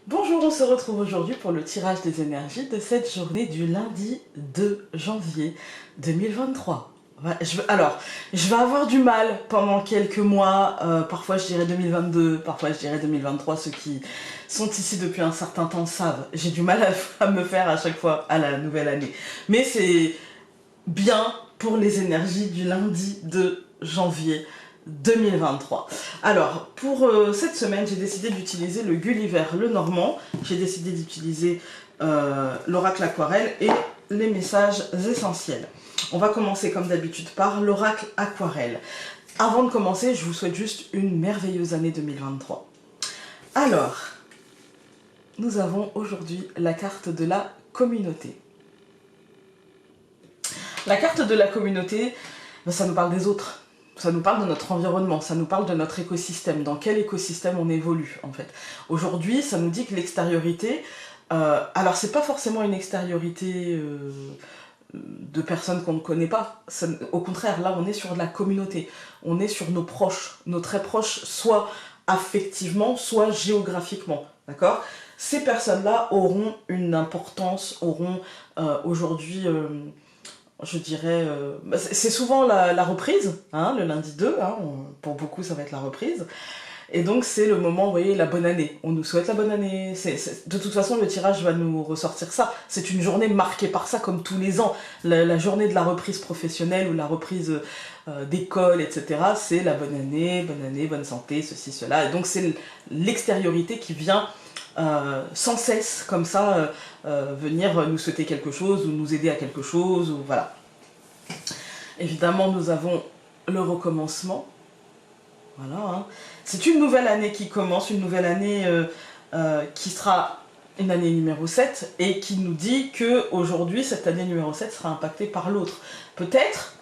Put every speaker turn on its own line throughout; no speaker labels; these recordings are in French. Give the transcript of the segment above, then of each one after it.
Bonjour, on se retrouve aujourd'hui pour le tirage des énergies de cette journée du lundi 2 janvier 2023. Je vais avoir du mal pendant quelques mois, parfois je dirais 2022, parfois je dirais 2023, ceux qui sont ici depuis un certain temps savent. J'ai du mal à me faire à chaque fois à la nouvelle année. Mais c'est bien pour les énergies du lundi 2 janvier 2023. Alors, pour cette semaine, j'ai décidé d'utiliser le Gulliver le Normand, j'ai décidé d'utiliser l'oracle aquarelle et les messages essentiels. On va commencer comme d'habitude par l'oracle aquarelle. Avant de commencer, je vous souhaite juste une merveilleuse année 2023. Alors, nous avons aujourd'hui la carte de la communauté. La carte de la communauté, ça nous parle des autres. Ça nous parle de notre environnement, ça nous parle de notre écosystème, dans quel écosystème on évolue en fait. Aujourd'hui, ça nous dit que l'extériorité, alors c'est pas forcément une extériorité de personnes qu'on ne connaît pas, au contraire, là on est sur de la communauté, on est sur nos proches, nos très proches, soit affectivement, soit géographiquement, d'accord? Ces personnes-là auront une importance, auront aujourd'hui... je dirais, c'est souvent la reprise, hein, le lundi 2, hein, pour beaucoup ça va être la reprise, et donc c'est le moment, vous voyez, la bonne année, on nous souhaite la bonne année, de toute façon le tirage va nous ressortir ça, c'est une journée marquée par ça comme tous les ans, la journée de la reprise professionnelle ou la reprise d'école, etc., c'est la bonne année, bonne santé, ceci, cela, et donc c'est l'extériorité qui vient sans cesse comme ça venir nous souhaiter quelque chose ou nous aider à quelque chose, ou voilà. Évidemment nous avons le recommencement, voilà, hein. C'est une nouvelle année qui commence, une nouvelle année qui sera une année numéro 7 et qui nous dit que aujourd'hui cette année numéro 7 sera impactée par l'autre. Peut-être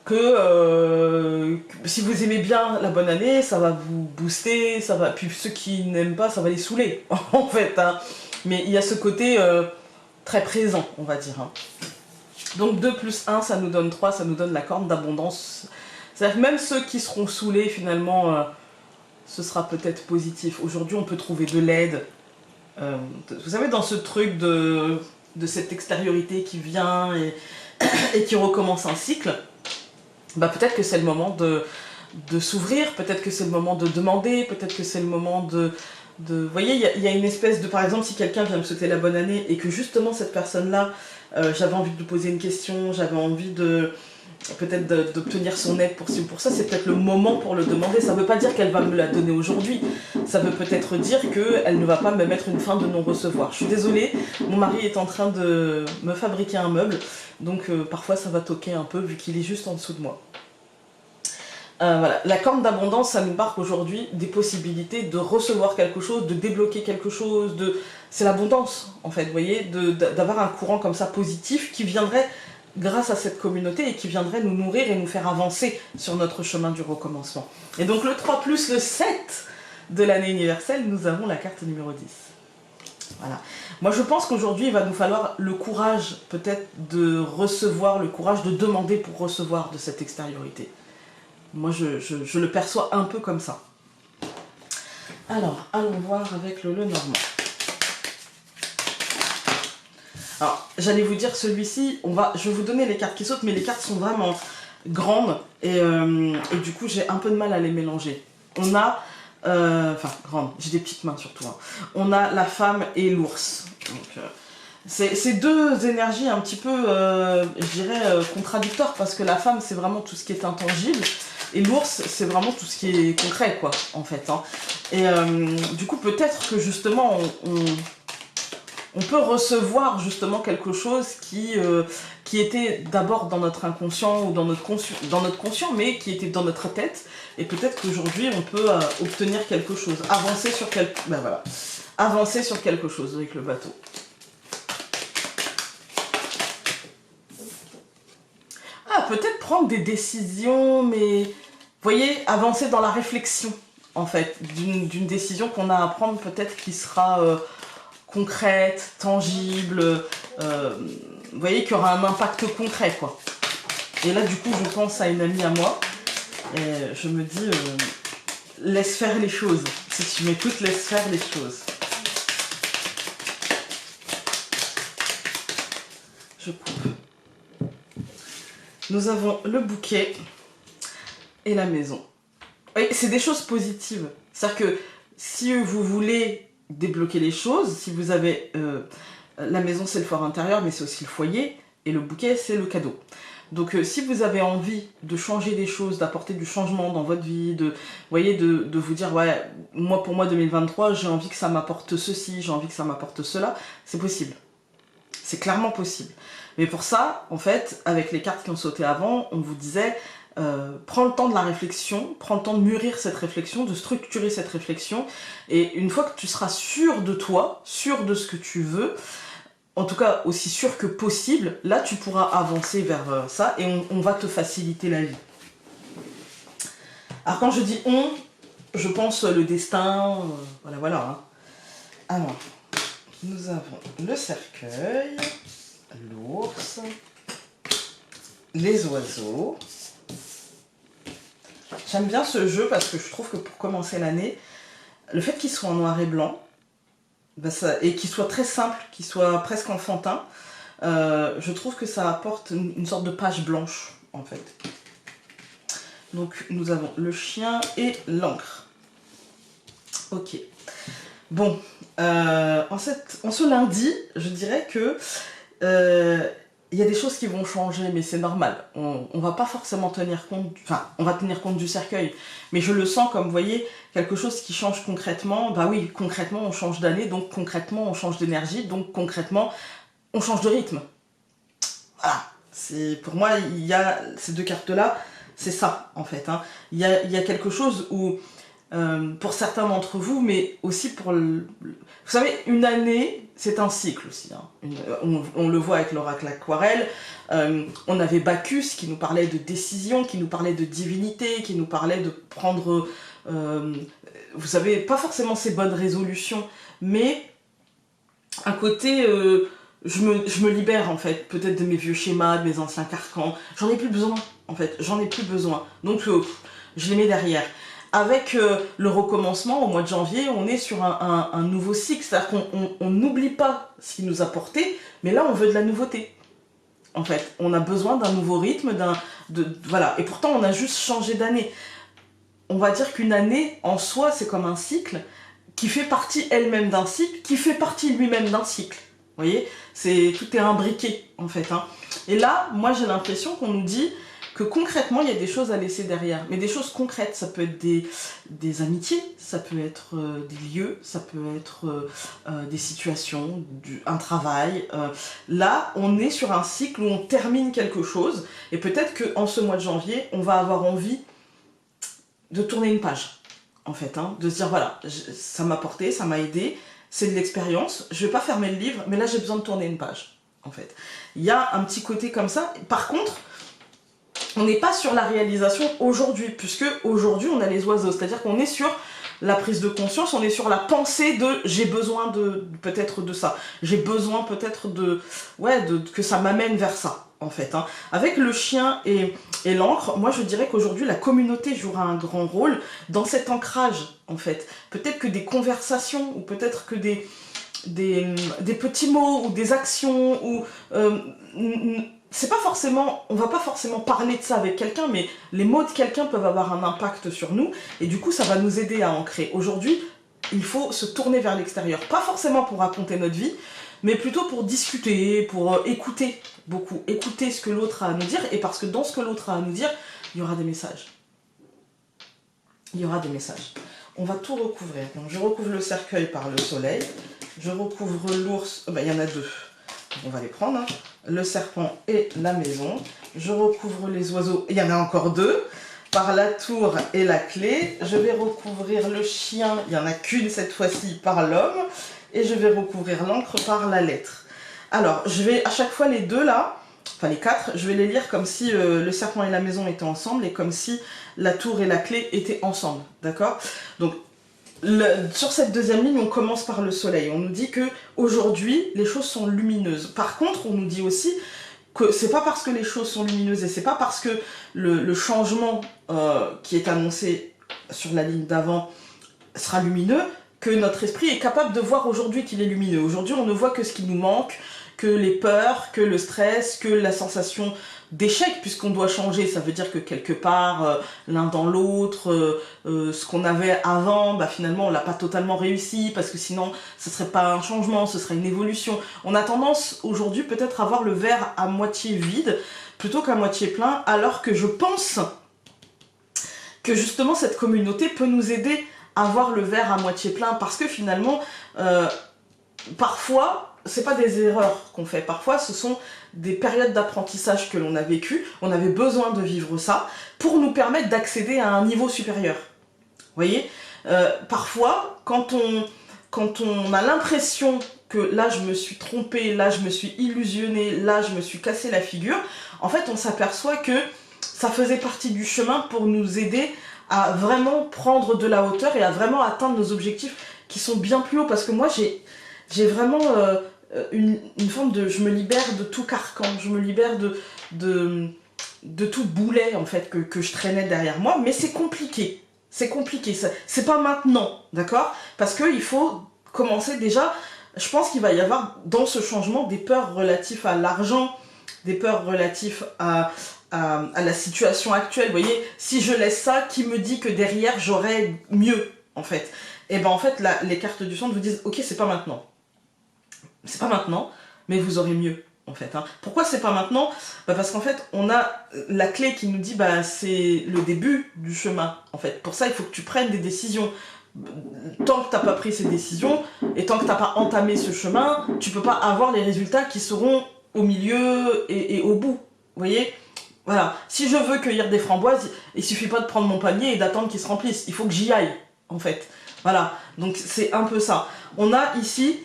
que si vous aimez bien la bonne année, ça va vous booster, ça va, puis ceux qui n'aiment pas, ça va les saouler, en fait, hein. Mais il y a ce côté très présent, on va dire, hein. Donc 2 plus 1, ça nous donne 3, ça nous donne la corne d'abondance. C'est-à-dire que même ceux qui seront saoulés, finalement, ce sera peut-être positif. Aujourd'hui, on peut trouver de l'aide. Vous savez, dans ce truc de cette extériorité qui vient et qui recommence un cycle, bah peut-être que c'est le moment de s'ouvrir, peut-être que c'est le moment de demander, peut-être que c'est le moment vous voyez, il y a une espèce de... Par exemple, si quelqu'un vient me souhaiter la bonne année et que justement cette personne-là, j'avais envie de lui poser une question, j'avais envie peut-être d'obtenir son aide pour ci ou pour ça, c'est peut-être le moment pour le demander. Ça ne veut pas dire qu'elle va me la donner aujourd'hui, ça veut peut-être dire qu'elle ne va pas me mettre une fin de non-recevoir. Je suis désolée, mon mari est en train de me fabriquer un meuble, donc parfois ça va toquer un peu vu qu'il est juste en dessous de moi. Voilà. La corne d'abondance, ça nous marque aujourd'hui des possibilités de recevoir quelque chose, de débloquer quelque chose, c'est l'abondance en fait, vous voyez, d'avoir un courant comme ça positif qui viendrait grâce à cette communauté et qui viendrait nous nourrir et nous faire avancer sur notre chemin du recommencement. Et donc le 3 plus le 7 de l'année universelle, nous avons la carte numéro 10. Voilà. Moi je pense qu'aujourd'hui il va nous falloir le courage peut-être de recevoir, le courage de demander pour recevoir de cette extériorité. Moi je le perçois un peu comme ça. Alors, allons voir avec le Normand. Alors, j'allais vous dire celui-ci, je vais vous donner les cartes qui sautent, mais les cartes sont vraiment grandes et du coup j'ai un peu de mal à les mélanger. On a, enfin grandes, j'ai des petites mains surtout, hein. On a la femme et l'ours. C'est deux énergies un petit peu, je dirais, contradictoires, parce que la femme c'est vraiment tout ce qui est intangible, et l'ours c'est vraiment tout ce qui est concret, quoi, en fait, hein. Et du coup peut-être que justement on peut recevoir justement quelque chose qui était d'abord dans notre inconscient ou dans notre conscient, mais qui était dans notre tête, et peut-être qu'aujourd'hui on peut obtenir quelque chose, avancer sur quelque chose avec le bateau. Ah, peut-être prendre des décisions, mais vous voyez, avancer dans la réflexion, en fait, d'une décision qu'on a à prendre, peut-être qui sera concrète, tangible, vous voyez, qu'il y aura un impact concret, quoi. Et là, du coup, je pense à une amie à moi, et je me dis, laisse faire les choses. Si tu m'écoutes, laisse faire les choses. je coupe. Nous avons le bouquet et la maison. Oui, c'est des choses positives. C'est-à-dire que si vous voulez débloquer les choses, si vous avez... la maison, c'est le fort intérieur, mais c'est aussi le foyer. Et le bouquet, c'est le cadeau. Donc si vous avez envie de changer des choses, d'apporter du changement dans votre vie, de vous dire, ouais, pour moi 2023, j'ai envie que ça m'apporte ceci, j'ai envie que ça m'apporte cela, c'est possible. C'est clairement possible. Mais pour ça, en fait, avec les cartes qui ont sauté avant, on vous disait, prends le temps de la réflexion, prends le temps de mûrir cette réflexion, de structurer cette réflexion, et une fois que tu seras sûr de toi, sûr de ce que tu veux, en tout cas aussi sûr que possible, là tu pourras avancer vers ça, et on va te faciliter la vie. Alors quand je dis on, je pense le destin, voilà. Hein. Alors, nous avons le cercueil, l'ours, les oiseaux. J'aime bien ce jeu parce que je trouve que pour commencer l'année, le fait qu'il soit en noir et blanc, et qu'il soit très simple, qu'il soit presque enfantin, je trouve que ça apporte une sorte de page blanche, en fait. Donc nous avons le chien et l'encre. Ok. Bon, en ce lundi, je dirais que il y a des choses qui vont changer, mais c'est normal. On va pas forcément tenir compte, enfin, on va tenir compte du cercueil, mais je le sens comme, vous voyez, quelque chose qui change concrètement. Bah oui, concrètement, on change d'année, donc concrètement, on change d'énergie, donc concrètement, on change de rythme. Voilà. Pour moi, il y a ces deux cartes-là, c'est ça, en fait. Hein. Il y a quelque chose où... pour certains d'entre vous, mais aussi pour le... Vous savez, une année, c'est un cycle aussi. Hein. On le voit avec l'oracle aquarelle. On avait Bacchus qui nous parlait de décision, qui nous parlait de divinité, qui nous parlait de prendre... vous savez, pas forcément ces bonnes résolutions, mais un côté... je me libère, en fait, peut-être de mes vieux schémas, de mes anciens carcans. J'en ai plus besoin, en fait. J'en ai plus besoin. Donc, je les mets derrière. Avec le recommencement, au mois de janvier, on est sur un nouveau cycle. C'est-à-dire qu'on n'oublie pas ce qui nous a porté, mais là, on veut de la nouveauté. En fait, on a besoin d'un nouveau rythme, voilà. Et pourtant, on a juste changé d'année. On va dire qu'une année, en soi, c'est comme un cycle qui fait partie elle-même d'un cycle, qui fait partie lui-même d'un cycle. Vous voyez, tout est imbriqué, en fait. Hein. Et là, moi, j'ai l'impression qu'on nous dit... que concrètement, il y a des choses à laisser derrière. Mais des choses concrètes, ça peut être des amitiés, ça peut être des lieux, ça peut être des situations, un travail. Là, on est sur un cycle où on termine quelque chose. Et peut-être qu'en ce mois de janvier, on va avoir envie de tourner une page, en fait. Hein, de se dire, voilà, ça m'a porté, ça m'a aidé, c'est de l'expérience. Je ne vais pas fermer le livre, mais là, j'ai besoin de tourner une page, en fait. Il y a un petit côté comme ça. Par contre... on n'est pas sur la réalisation aujourd'hui, puisque aujourd'hui on a les oiseaux, c'est-à-dire qu'on est sur la prise de conscience, on est sur la pensée de j'ai besoin de peut-être de ça, j'ai besoin peut-être que ça m'amène vers ça, en fait. Hein. Avec le chien et l'encre, moi je dirais qu'aujourd'hui la communauté jouera un grand rôle dans cet ancrage, en fait. Peut-être que des conversations, ou peut-être que des petits mots, ou des actions, ou... c'est pas forcément, on va pas forcément parler de ça avec quelqu'un, mais les mots de quelqu'un peuvent avoir un impact sur nous, et du coup ça va nous aider à ancrer. Aujourd'hui, il faut se tourner vers l'extérieur, pas forcément pour raconter notre vie, mais plutôt pour discuter, pour écouter beaucoup, écouter ce que l'autre a à nous dire, et parce que dans ce que l'autre a à nous dire, il y aura des messages. Il y aura des messages. On va tout recouvrir. Donc je recouvre le cercueil par le soleil, je recouvre l'ours, il y en a deux. On va les prendre, hein. Le serpent et la maison. Je recouvre les oiseaux, il y en a encore deux, par la tour et la clé. Je vais recouvrir le chien, il n'y en a qu'une cette fois-ci, par l'homme. Et je vais recouvrir l'encre par la lettre. Alors, je vais à chaque fois les deux là, enfin les quatre, je vais les lire comme si le serpent et la maison étaient ensemble et comme si la tour et la clé étaient ensemble, d'accord? Donc, sur cette deuxième ligne, on commence par le soleil. On nous dit que aujourd'hui, les choses sont lumineuses. Par contre, on nous dit aussi que c'est pas parce que les choses sont lumineuses et c'est pas parce que le changement qui est annoncé sur la ligne d'avant sera lumineux que notre esprit est capable de voir aujourd'hui qu'il est lumineux. Aujourd'hui, on ne voit que ce qui nous manque, que les peurs, que le stress, que la sensation d'échec, puisqu'on doit changer. Ça veut dire que quelque part, l'un dans l'autre, ce qu'on avait avant, bah, finalement, on l'a pas totalement réussi, parce que sinon, ce serait pas un changement, ce serait une évolution. On a tendance, aujourd'hui, peut-être à voir le verre à moitié vide, plutôt qu'à moitié plein, alors que je pense que justement, cette communauté peut nous aider à voir le verre à moitié plein, parce que finalement, parfois, c'est pas des erreurs qu'on fait, parfois ce sont des périodes d'apprentissage que l'on a vécues, on avait besoin de vivre ça pour nous permettre d'accéder à un niveau supérieur. Vous voyez, parfois, quand on a l'impression que là je me suis trompée, là je me suis illusionnée, là je me suis cassé la figure, en fait on s'aperçoit que ça faisait partie du chemin pour nous aider à vraiment prendre de la hauteur et à vraiment atteindre nos objectifs qui sont bien plus hauts, parce que moi j'ai vraiment une forme de... Je me libère de tout carcan, je me libère de tout boulet, en fait, que je traînais derrière moi. Mais c'est compliqué. C'est compliqué. C'est pas maintenant, d'accord? Parce qu'il faut commencer déjà... Je pense qu'il va y avoir, dans ce changement, des peurs relatives à l'argent, des peurs relatives à la situation actuelle. Vous voyez, si je laisse ça, qui me dit que derrière, j'aurai mieux, en fait? Et ben en fait, là, les cartes du centre vous disent « Ok, c'est pas maintenant. » C'est pas maintenant, mais vous aurez mieux, en fait. Hein. Pourquoi c'est pas maintenant? Bah parce qu'en fait, on a la clé qui nous dit bah c'est le début du chemin, en fait. Pour ça, il faut que tu prennes des décisions. Tant que t'as pas pris ces décisions, et tant que t'as pas entamé ce chemin, tu peux pas avoir les résultats qui seront au milieu et au bout. Vous voyez? Voilà. Si je veux cueillir des framboises, il suffit pas de prendre mon panier et d'attendre qu'ils se remplissent. Il faut que j'y aille, en fait. Voilà. Donc c'est un peu ça. On a ici...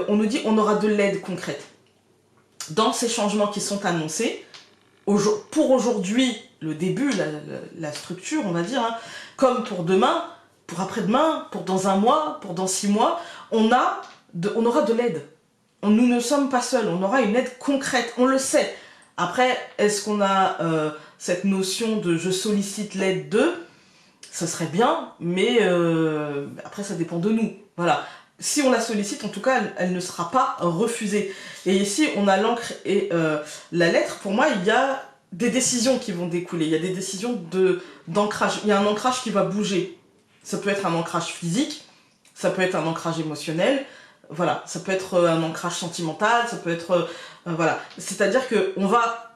on nous dit on aura de l'aide concrète. Dans ces changements qui sont annoncés, pour aujourd'hui, le début, la structure, on va dire, hein, comme pour demain, pour après-demain, pour dans un mois, pour dans 6 mois, on aura de l'aide. Nous ne sommes pas seuls, on aura une aide concrète, on le sait. Après, est-ce qu'on a cette notion de je sollicite l'aide d'eux? Ça serait bien, mais après ça dépend de nous. Voilà. Si on la sollicite, en tout cas, elle ne sera pas refusée. Et ici, on a l'encre et la lettre. Pour moi, il y a des décisions qui vont découler. Il y a des décisions d'ancrage. Il y a un ancrage qui va bouger. Ça peut être un ancrage physique, ça peut être un ancrage émotionnel, voilà. Ça peut être un ancrage sentimental, ça peut être... voilà. C'est-à-dire qu'on va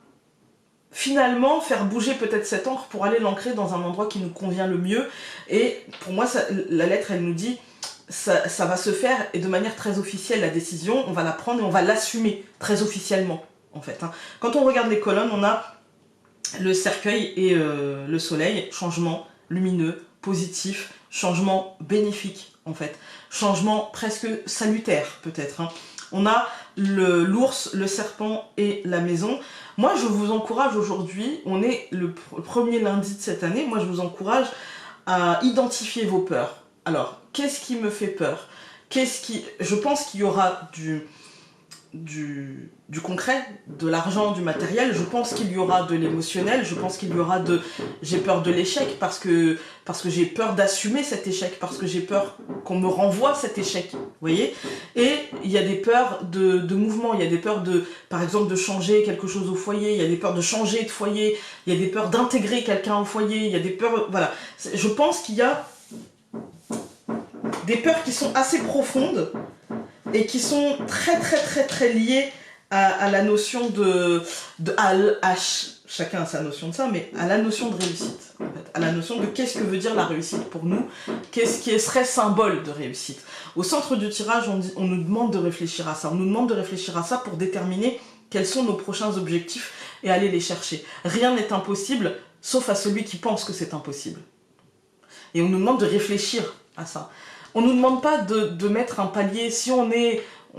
finalement faire bouger peut-être cette encre pour aller l'ancrer dans un endroit qui nous convient le mieux. Et pour moi, la lettre, elle nous dit... Ça va se faire, et de manière très officielle, la décision, on va la prendre et on va l'assumer très officiellement, en fait. Hein. Quand on regarde les colonnes, on a le cercueil et le soleil, changement lumineux, positif, changement bénéfique, en fait. Changement presque salutaire, peut-être. Hein. On a l'ours, le serpent et la maison. Moi, je vous encourage aujourd'hui, on est le premier lundi de cette année, moi je vous encourage à identifier vos peurs. Alors, qu'est-ce qui me fait peur? Je pense qu'il y aura du concret, de l'argent, du matériel. Je pense qu'il y aura de l'émotionnel. Je pense qu'il y aura j'ai peur de l'échec parce que j'ai peur d'assumer cet échec, parce que j'ai peur qu'on me renvoie cet échec. Vous voyez? Et il y a des peurs de mouvement. Il y a des peurs par exemple, de changer quelque chose au foyer. Il y a des peurs de changer de foyer. Il y a des peurs d'intégrer quelqu'un au foyer. Il y a des peurs... Voilà. Je pense qu'il y a des peurs qui sont assez profondes et qui sont très liées à la notion chacun a sa notion de ça, mais à la notion de réussite, en fait, à la notion de qu'est-ce que veut dire la réussite pour nous, qu'est-ce qui serait symbole de réussite. Au centre du tirage, on nous demande de réfléchir à ça, on nous demande de réfléchir à ça pour déterminer quels sont nos prochains objectifs et aller les chercher. Rien n'est impossible, sauf à celui qui pense que c'est impossible. Et on nous demande de réfléchir à ça. On ne nous demande pas de mettre un palier. Si on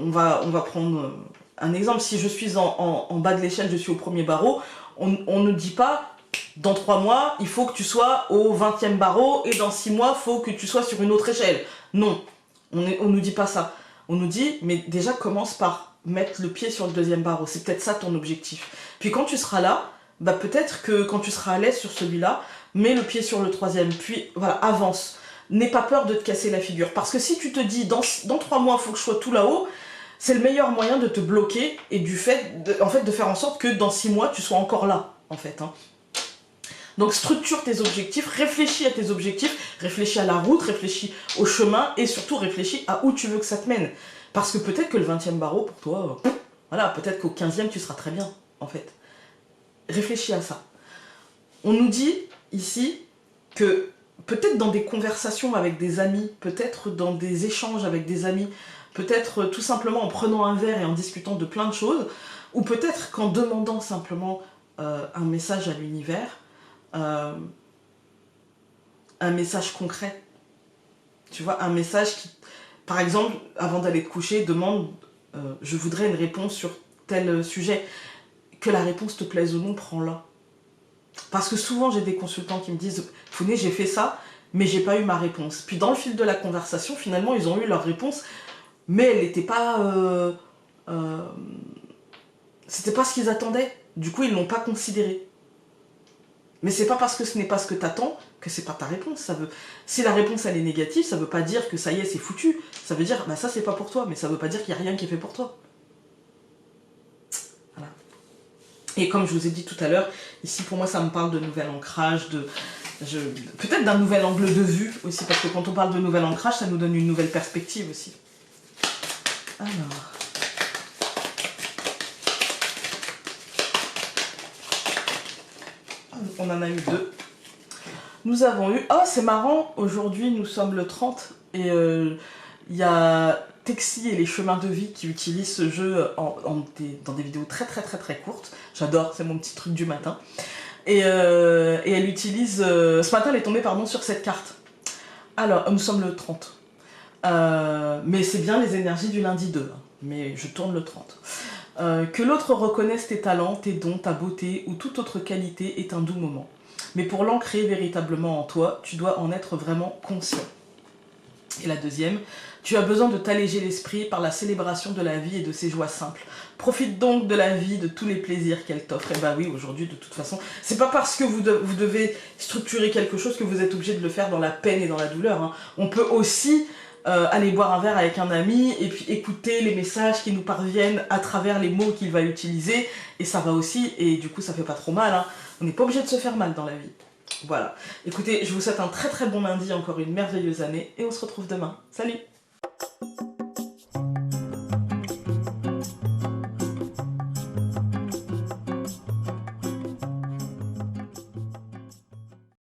va prendre un exemple. Si je suis en bas de l'échelle, je suis au premier barreau, on ne dit pas, dans 3 mois, il faut que tu sois au 20e barreau, et dans 6 mois, il faut que tu sois sur une autre échelle. Non, on ne nous dit pas ça. On nous dit, mais déjà, commence par mettre le pied sur le 2e barreau. C'est peut-être ça ton objectif. Puis quand tu seras là, bah peut-être que quand tu seras à l'aise sur celui-là, mets le pied sur le 3e, puis voilà, avance. N'aie pas peur de te casser la figure. Parce que si tu te dis, dans 3 mois, il faut que je sois tout là-haut, c'est le meilleur moyen de te bloquer et en fait, de faire en sorte que dans 6 mois, tu sois encore là, en fait. Hein. Donc structure tes objectifs, réfléchis à tes objectifs, réfléchis à la route, réfléchis au chemin et surtout réfléchis à où tu veux que ça te mène. Parce que peut-être que le 20e barreau, pour toi, voilà, peut-être qu'au 15e, tu seras très bien, en fait. Réfléchis à ça. On nous dit ici que peut-être dans des conversations avec des amis, peut-être dans des échanges avec des amis, peut-être tout simplement en prenant un verre et en discutant de plein de choses, ou peut-être qu'en demandant simplement un message à l'univers, un message concret. Tu vois, un message qui, par exemple, avant d'aller te coucher, demande je voudrais une réponse sur tel sujet. Que la réponse te plaise ou non, prends-la. Parce que souvent, j'ai des consultants qui me disent Founé, j'ai fait ça, mais j'ai pas eu ma réponse. Puis dans le fil de la conversation, finalement, ils ont eu leur réponse, mais elle n'était pas... c'était pas ce qu'ils attendaient. Du coup, ils l'ont pas considéré. Mais c'est pas parce que ce n'est pas ce que t'attends que c'est pas ta réponse. Si la réponse elle est négative, ça veut pas dire que ça y est, c'est foutu. Ça veut dire, bah ça c'est pas pour toi, mais ça veut pas dire qu'il y a rien qui est fait pour toi. Voilà. Et comme je vous ai dit tout à l'heure, ici pour moi ça me parle de nouvel ancrage, peut-être d'un nouvel angle de vue aussi, parce que quand on parle de nouvel ancrage, ça nous donne une nouvelle perspective aussi. Alors... on en a eu 2. Nous avons eu... Oh, c'est marrant, aujourd'hui nous sommes le 30 et il y a Texi et les chemins de vie qui utilisent ce jeu dans des vidéos très courtes. J'adore, c'est mon petit truc du matin. Et elle utilise... ce matin, elle est tombée sur cette carte. Alors, nous sommes le 30. Mais c'est bien les énergies du lundi 2. Hein, mais je tourne le 30. Que l'autre reconnaisse tes talents, tes dons, ta beauté ou toute autre qualité est un doux moment. Mais pour l'ancrer véritablement en toi, tu dois en être vraiment conscient. Et la deuxième, tu as besoin de t'alléger l'esprit par la célébration de la vie et de ses joies simples. Profite donc de la vie, de tous les plaisirs qu'elle t'offre. Et bah oui, aujourd'hui, de toute façon, c'est pas parce que vous devez structurer quelque chose que vous êtes obligé de le faire dans la peine et dans la douleur. Hein. On peut aussi... aller boire un verre avec un ami et puis écouter les messages qui nous parviennent à travers les mots qu'il va utiliser et ça va aussi et du coup ça fait pas trop mal, hein. On n'est pas obligé de se faire mal dans la vie. Voilà, écoutez, je vous souhaite un très bon lundi, encore une merveilleuse année et on se retrouve demain. Salut!